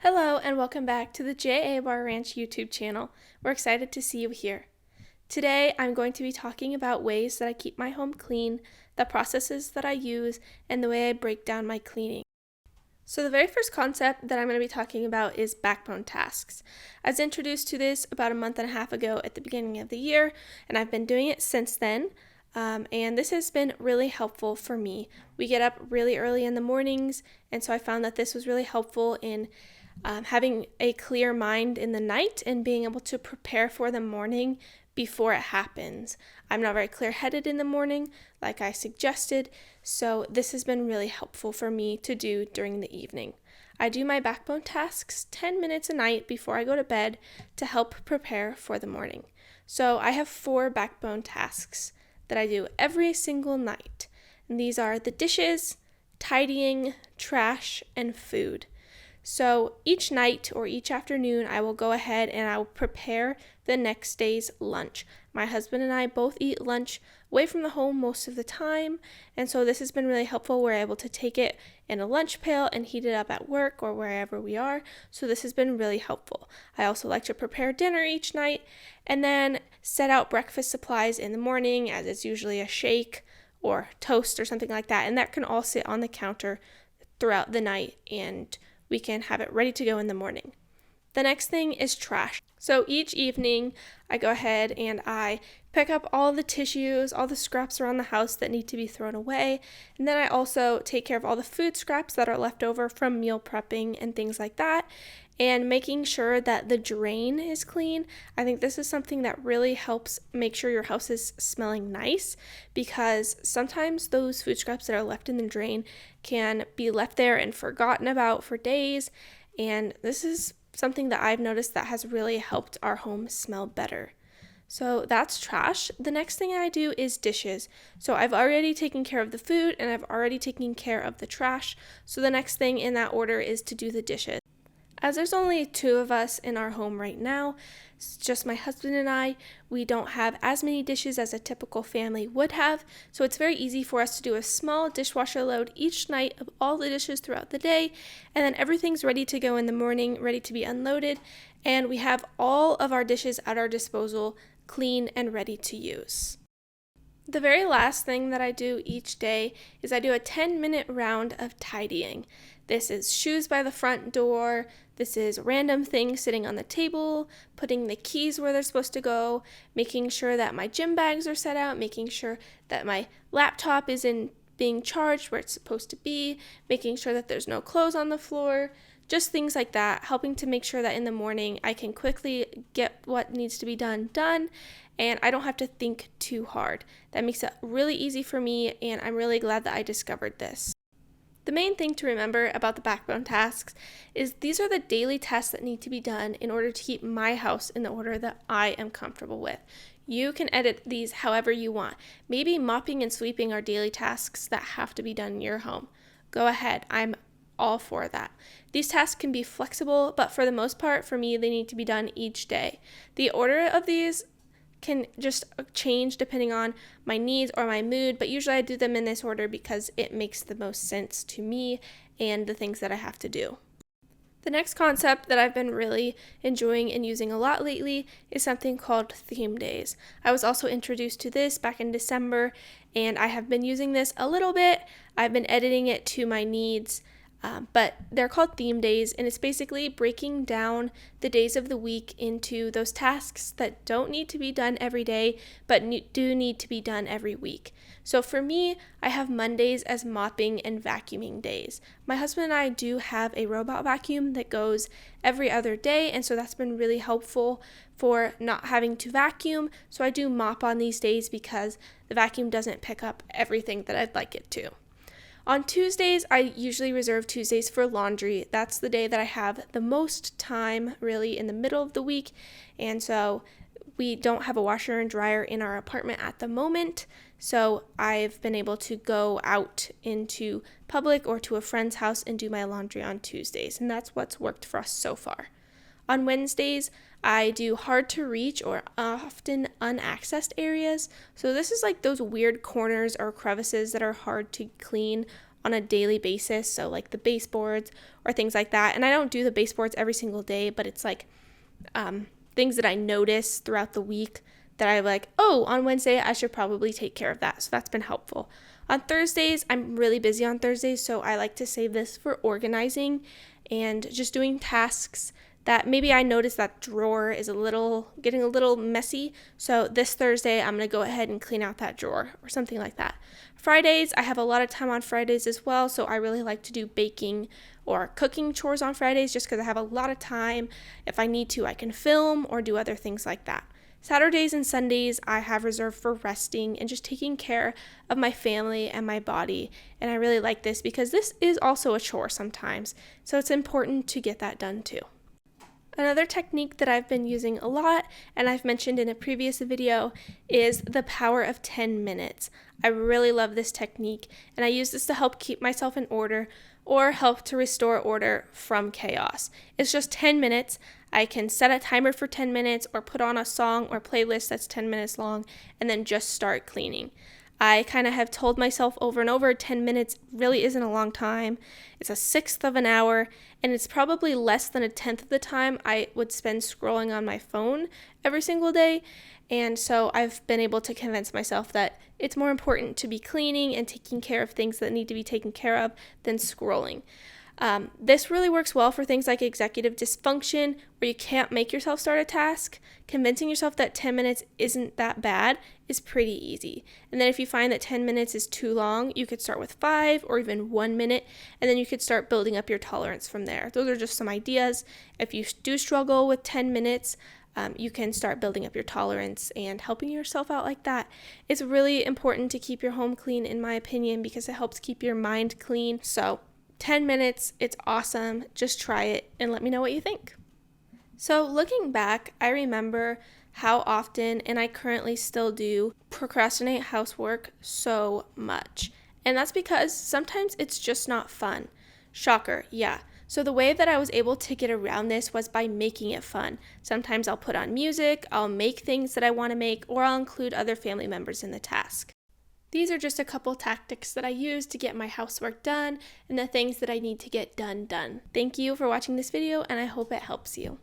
Hello and welcome back to the J.A. Bar Ranch YouTube channel. We're excited to see you here. Today I'm going to be talking about ways that I keep my home clean, the processes that I use, and the way I break down my cleaning. So the very first concept that I'm going to be talking about is backbone tasks. I was introduced to this about a month and a half ago at the beginning of the year, and I've been doing it since then. And this has been really helpful for me. We get up really early in the mornings, and so I found that this was really helpful in having a clear mind in the night and being able to prepare for the morning before it happens. I'm not very clear-headed in the morning, like I suggested, so this has been really helpful for me to do during the evening. I do my backbone tasks 10 minutes a night before I go to bed to help prepare for the morning. So I have 4 backbone tasks that I do every single night, and these are the dishes, tidying, trash, and food. So each night or each afternoon, I will go ahead and I will prepare the next day's lunch. My husband and I both eat lunch away from the home most of the time, and so this has been really helpful. We're able to take it in a lunch pail and heat it up at work or wherever we are, so this has been really helpful. I also like to prepare dinner each night and then set out breakfast supplies in the morning, as it's usually a shake or toast or something like that, and that can all sit on the counter throughout the night and we can have it ready to go in the morning. The next thing is trash. So each evening, I go ahead and I pick up all the tissues, all the scraps around the house that need to be thrown away, and then I also take care of all the food scraps that are left over from meal prepping and things like that, and making sure that the drain is clean. I think this is something that really helps make sure your house is smelling nice, because sometimes those food scraps that are left in the drain can be left there and forgotten about for days, and this is something that I've noticed that has really helped our home smell better. So that's trash. The next thing I do is dishes. So I've already taken care of the food and I've already taken care of the trash. So the next thing in that order is to do the dishes. As there's only 2 of us in our home right now, it's just my husband and I, we don't have as many dishes as a typical family would have, so it's very easy for us to do a small dishwasher load each night of all the dishes throughout the day, and then everything's ready to go in the morning, ready to be unloaded, and we have all of our dishes at our disposal, clean and ready to use. The very last thing that I do each day is I do a 10-minute round of tidying. This is shoes by the front door, this is random things sitting on the table, putting the keys where they're supposed to go, making sure that my gym bags are set out, making sure that my laptop is being charged where it's supposed to be, making sure that there's no clothes on the floor, just things like that, helping to make sure that in the morning I can quickly get what needs to be done, and I don't have to think too hard. That makes it really easy for me, and I'm really glad that I discovered this. The main thing to remember about the backbone tasks is these are the daily tasks that need to be done in order to keep my house in the order that I am comfortable with. You can edit these however you want. Maybe mopping and sweeping are daily tasks that have to be done in your home. Go ahead, I'm all for that. These tasks can be flexible, but for the most part, for me, they need to be done each day. The order of these can just change depending on my needs or my mood, but usually I do them in this order because it makes the most sense to me and the things that I have to do. The next concept that I've been really enjoying and using a lot lately is something called theme days. I was also introduced to this back in December, and I have been using this a little bit. I've been editing it to my needs, but they're called theme days, and it's basically breaking down the days of the week into those tasks that don't need to be done every day, but do need to be done every week. So for me, I have Mondays as mopping and vacuuming days. My husband and I do have a robot vacuum that goes every other day, and so that's been really helpful for not having to vacuum. So I do mop on these days because the vacuum doesn't pick up everything that I'd like it to. On Tuesdays, I usually reserve Tuesdays for laundry. That's the day that I have the most time, really, in the middle of the week, and so we don't have a washer and dryer in our apartment at the moment, so I've been able to go out into public or to a friend's house and do my laundry on Tuesdays, and that's what's worked for us so far. On Wednesdays, I do hard to reach or often unaccessed areas. So this is like those weird corners or crevices that are hard to clean on a daily basis, so like the baseboards or things like that. And I don't do the baseboards every single day, but it's like things that I notice throughout the week that I'm like, oh, on Wednesday I should probably take care of that. So that's been helpful. On Thursdays, I'm really busy on Thursdays, so I like to save this for organizing and just doing tasks that maybe I notice that drawer is getting a little messy. So this Thursday, I'm going to go ahead and clean out that drawer or something like that. Fridays, I have a lot of time on Fridays as well, so I really like to do baking or cooking chores on Fridays just because I have a lot of time. If I need to, I can film or do other things like that. Saturdays and Sundays, I have reserved for resting and just taking care of my family and my body. And I really like this because this is also a chore sometimes. So it's important to get that done too. Another technique that I've been using a lot, and I've mentioned in a previous video, is the power of 10 minutes. I really love this technique, and I use this to help keep myself in order or help to restore order from chaos. It's just 10 minutes. I can set a timer for 10 minutes or put on a song or playlist that's 10 minutes long and then just start cleaning. I kind of have told myself over and over 10 minutes really isn't a long time. It's a sixth of an hour, and it's probably less than a tenth of the time I would spend scrolling on my phone every single day. And so I've been able to convince myself that it's more important to be cleaning and taking care of things that need to be taken care of than scrolling. This really works well for things like executive dysfunction, where you can't make yourself start a task. Convincing yourself that 10 minutes isn't that bad is pretty easy. And then if you find that 10 minutes is too long, you could start with 5 or even 1 minute, and then you could start building up your tolerance from there. Those are just some ideas. If you do struggle with 10 minutes, you can start building up your tolerance and helping yourself out like that. It's really important to keep your home clean, in my opinion, because it helps keep your mind clean. So 10 minutes, it's awesome. Just try it and let me know what you think. So looking back, I remember how often, and I currently still do, procrastinate housework so much. And that's because sometimes it's just not fun. Shocker, yeah. So the way that I was able to get around this was by making it fun. Sometimes I'll put on music, I'll make things that I want to make, or I'll include other family members in the task. These are just a couple tactics that I use to get my housework done and the things that I need to get done. Thank you for watching this video, and I hope it helps you.